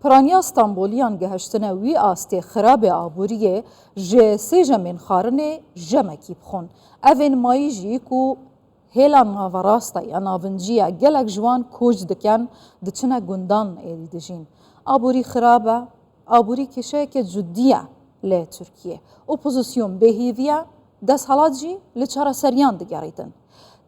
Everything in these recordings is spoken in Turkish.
پرانیا استانبولیان گهشتنه وی آسته خراب آبوریه جه سیجه من خارنه جمکی بخون. اوین مایی جی کو هیلان ناوراستا یا ناونجیه گلک جوان کوج دکن دچنه گندان ایدی دجین. آبوری خرابه، آبوری کشه که جدیه لی ترکیه. اپوزیسیون بهیویه دست حالات جی لچاره سریان دگریدن.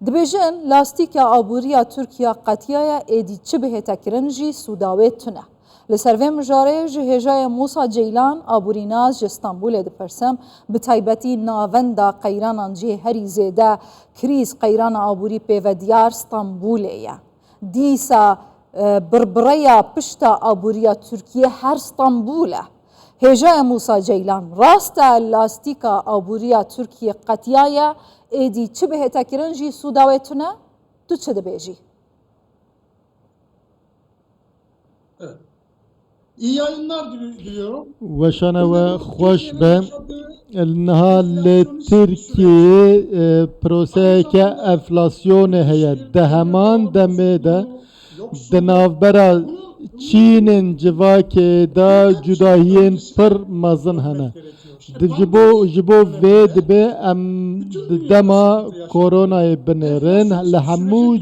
دبیجن لاستیک آبوریا ترکیه قطیه ایدی چه بهتا کرنجی سوداوی تنه. لسروی مجاره جهجای موسا جیلان آبوریناز جستانبول دپرسم بتایبتی ناوندا قیران جه هری زیده کریز قیران آبوری پیودیار استانبولیه. دیسا بربریا پشتا آبوریا ترکیه هر استانبوله. هجای موسا جیلان راست لاستیکا آبوریا ترکیه قطیه ایدی چه بهتا کرنجی سوداوی تنه؟ تو چه دبیجی؟ Evet. İyi yayınlar diliyorum. وشانه و خوش به نهال ترکیه پروسه که enflasyon هیا دهمان دمه ده دنافبرا چینن جواکه دا جداهین پر مزن هنه جبو وید به ام دما کرونا بنرن لهمو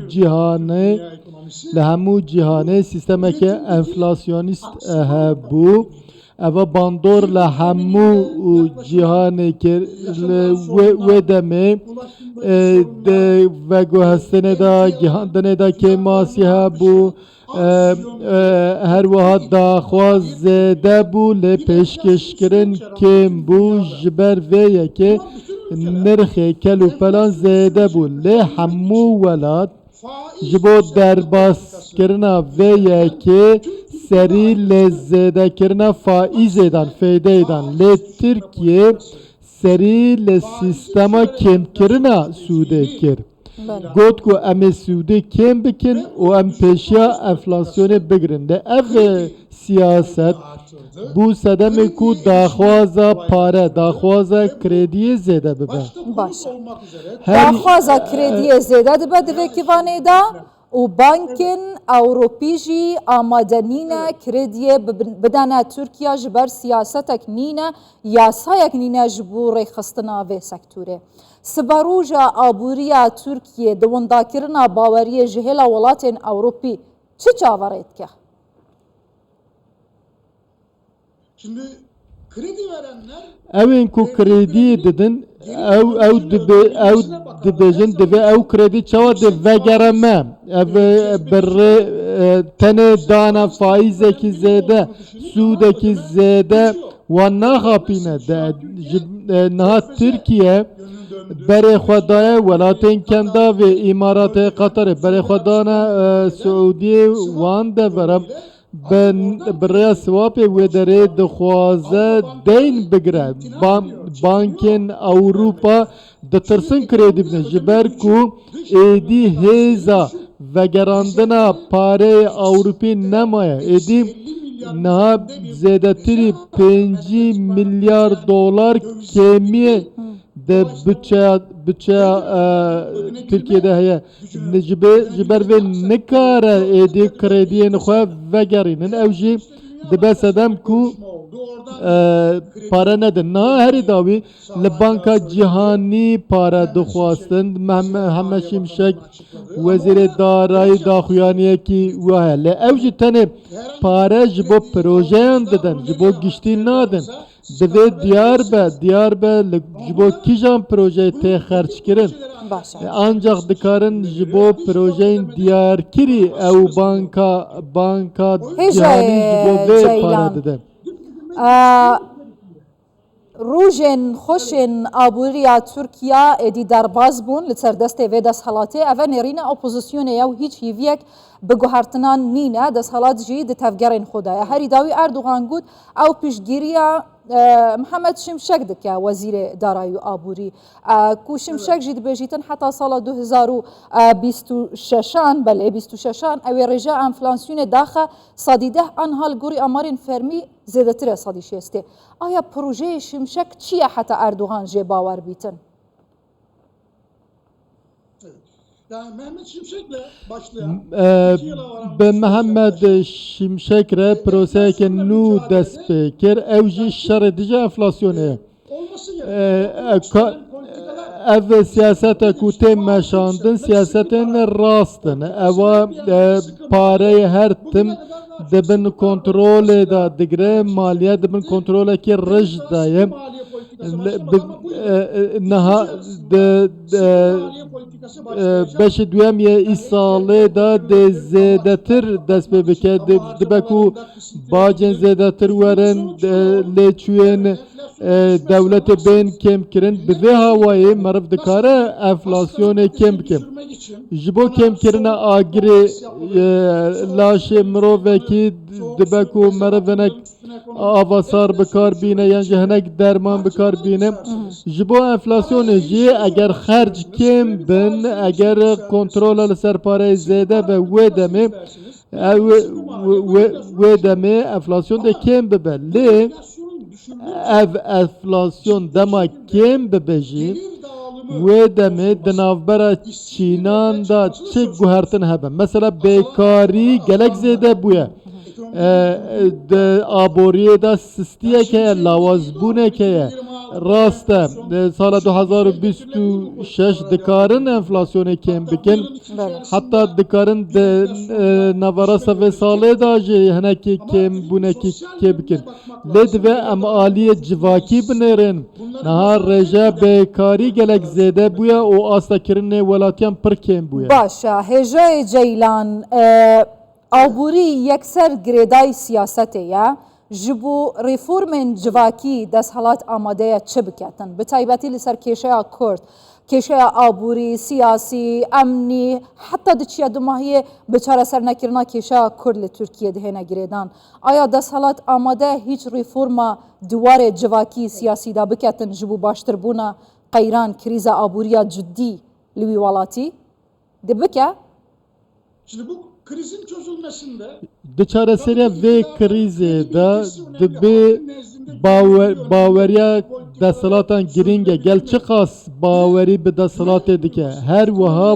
جهانه سیستم که انفلاسیونیست هبو اوا باندور لهمو جهانه که ودمه وگو هستنه دا جهان دنه دا که ماسی هبو هر وها داخواز زده بو لپشکش کرن کم بو جبر ویه که نرخه کلو پلان زده بو لحمو ولاد جبو درباس کرنا ویه که سری لزده کرنا فائزدان فیدهدان لی ترکیه سری لسیستما کم کرنا سوده کر گوت کو ام سوده کم بکن و ام پیشیا انفلاسیون بگرنده اف سیاست بو سدم کو داخوازا پاره داخوازا کردی زده ببه باشه داخوازا کردی زده ببه دوه کیوانه دا و بانکن اوروپیجی آمادنینه کردی بدانه ترکیه جبر سیاستک نینه یاسایک نینه جبو ریخستنا و سکتوره سباروجا آبوریا ترکیه دونداکرنا باوری جهلا ولاتین اوروپی چه چاورید که؟ Şimdi kredi verenler اوین کو کردی ددن او دبیجن دوی او کردی چوا دو وگرمه او بر تنه دانا فایزه کی زیده سوده کی زیده و نخاپینه نها ترکیه بر خدای ولاتین کندا و امارات قطر بر خدانا سعودی وان ده برم برای سواب وداره دخوازه دین بگره بانکن اوروپا دترسن کردی بنه جبر کو ایدی هیزا وگراندنا پاره اوروپی نمایه ایدی نه زیاده تری 5 میلیارد دلار کمیه de bütçe Türkiye'de heye jiber ve nikare edi krediye nxwe vegerinin evji dibe sedem ku para nedin na heri davi li banka cihani para dixwastin Mehmet Şimşek Vezîrê Darayî daxuyaniye ki wahe li evji tenê para ji bo projeyan didin ji bo giştî nadin دوی دیار به جبو کیجان پروژه ته خرچ کرن ancak dikarın jibo projeyin diyar kiri ev banka cihani jibo ve para dede روژن خوشن آبوریا ترکیه ادی درباز بون لسردست و دست حالاته اول نرینه اپوزیسیون یا هیچ هیویک بگوهرتنان نینه دست حالات جید تفگرین خدای هری داوی اردوغان گود او پیشگیریا محمد شمشک دکه وزیر دارایی آبوری کو شمشک جید بجیتن حتی سال 2026 بله 26 او رجاء انفلاسیون داخل صدیده آنها گوری آمارین فرمی زیادتر صدی شسته آیا پروژه شمشک چیه حتی اردوغان جه باور بیتن؟ Yani Mehmet Şimşek'le başlayan Ee, 2 yıla varan به محمد شمشک ره پروسه که نو دست بکر او جی شر دیجا enflasyonu. olması Ee, gerekiyor. ka- Politikalar ev siyasete ku tem meşandın siyasetin rastın. Eva parayı her tim dibin kontrol da digre maliye dibin kontrol ki rıj dayı. maliye politikası başlamadı ama bu yıl Naha maliye politikası başlayacak. beş duyam ye isalı da de zedetir dest bebeke dibeku bacen zedetir veren leçüyen devleti ben kem kirin bi havayı marif dikare enflasyonu kem kim Düşürmek için jibo kem kirine agri laşe miroveki dibeku marifenek avasar bikar bine yani cehenek derman bikar bine jibo enflasyonu ji eğer harc kem bin eğer kontrol al serpare zede ve ve demi ve demi enflasyon da kem bebe le enflasyonun düşürülmesi ev enflasyon dema kem bebeji gelir dağılımı ve demi dinavbera Çinan da çek guhertin hebe. Mesela bekari gelek zede buya. De aboriye da sistiye ke lavazbune ke raste sala 2026 dikarın enflasyonu kem bikin hatta dikarın de navarasa ve sale da je haneki kem buneki ke bikin led ve amaliye civaki binerin naha reja bekari gelek zede buya o asta kirine velatiyan per kem buya باشە هێژای جەیلان ئابووری یەکسەر گرێدای سیاسەتەیە ji bo rêformên civakî desthilat amadeya çi biketin bi taybetî li ser kêşeya Kurd kêşeya abûrî siyasî emnî heta diçiya dumahiyê bi çaresernekirina kêşeya Kurd li Tirkiyeyê dihêne girêdan aya desthilat amade hîç rêforma diwarê civakî siyasî da biketin ji bo baştirbûna qeyran krîza abûriya ciddî li wî welatî dibike Şimdi bu krizin çözülmesinde Diçare seriya ve krize da dibe baweriya desalatan giringe gel çıkas baweri be desalatê dike her wiha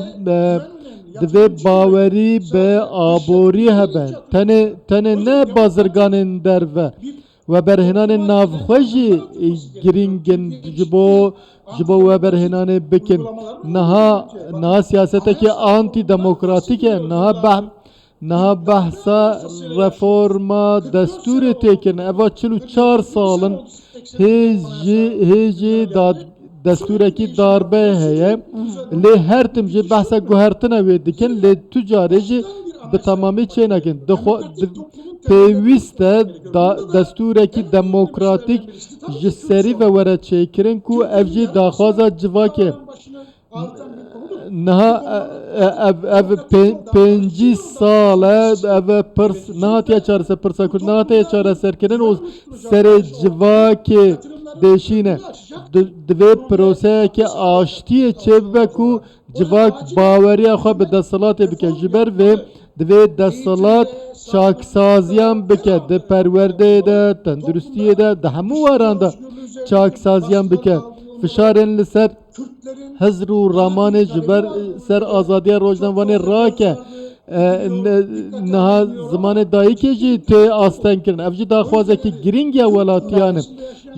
dibe baweri be abori hebe tene ne bazırganên derve ve berhinanên navxwe giringin jibo ve berhinanê bikin naha siyaseteki anti demokratik e naha behsa reforma destûrê têkin eva 44 salin hêjî destûrekî darbe heye lê her tim jî behsa guhertina wê dikin lê tu carê jî bi tamamî çê nekin pêwîst e destûrekî demokratîk ji serî ve were çêkirin ku ev jî daxwaza civakê Naha ev 5 sal ev pırs nahatiye çarese pırsa kur nahatiye çareserkirin o serê civakê deşîne divê proseyekê aştiye çêbibe ku civak baweriya xwe bi desthilatê bike ji ber vê divê desthilat çaksaziyan bike di perwerdeyê de tenduristiyê de di hemû waran de çaksaziyan bike fişarên li ser hizr û ramanê ji ber ser azadiya rojnavanê rake niha zimanê dayîkê jî tê asten kirin ev jî daxwazekî giring ya welatiyan e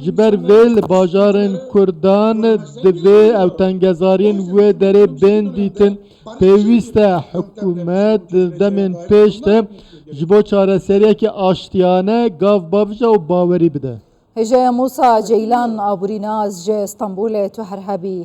ji ber vê li bajarên Kurdan divê ew tengezariyên wê derê bên dîtin pêwîst e hikûmet demên pêş de ji bo çareseriyekê aştiyane gav bavja û bawerî bide هێژەیە موسا جەیلان ئابووریناز جێ ئەستەمبولێ تو هەرهەبی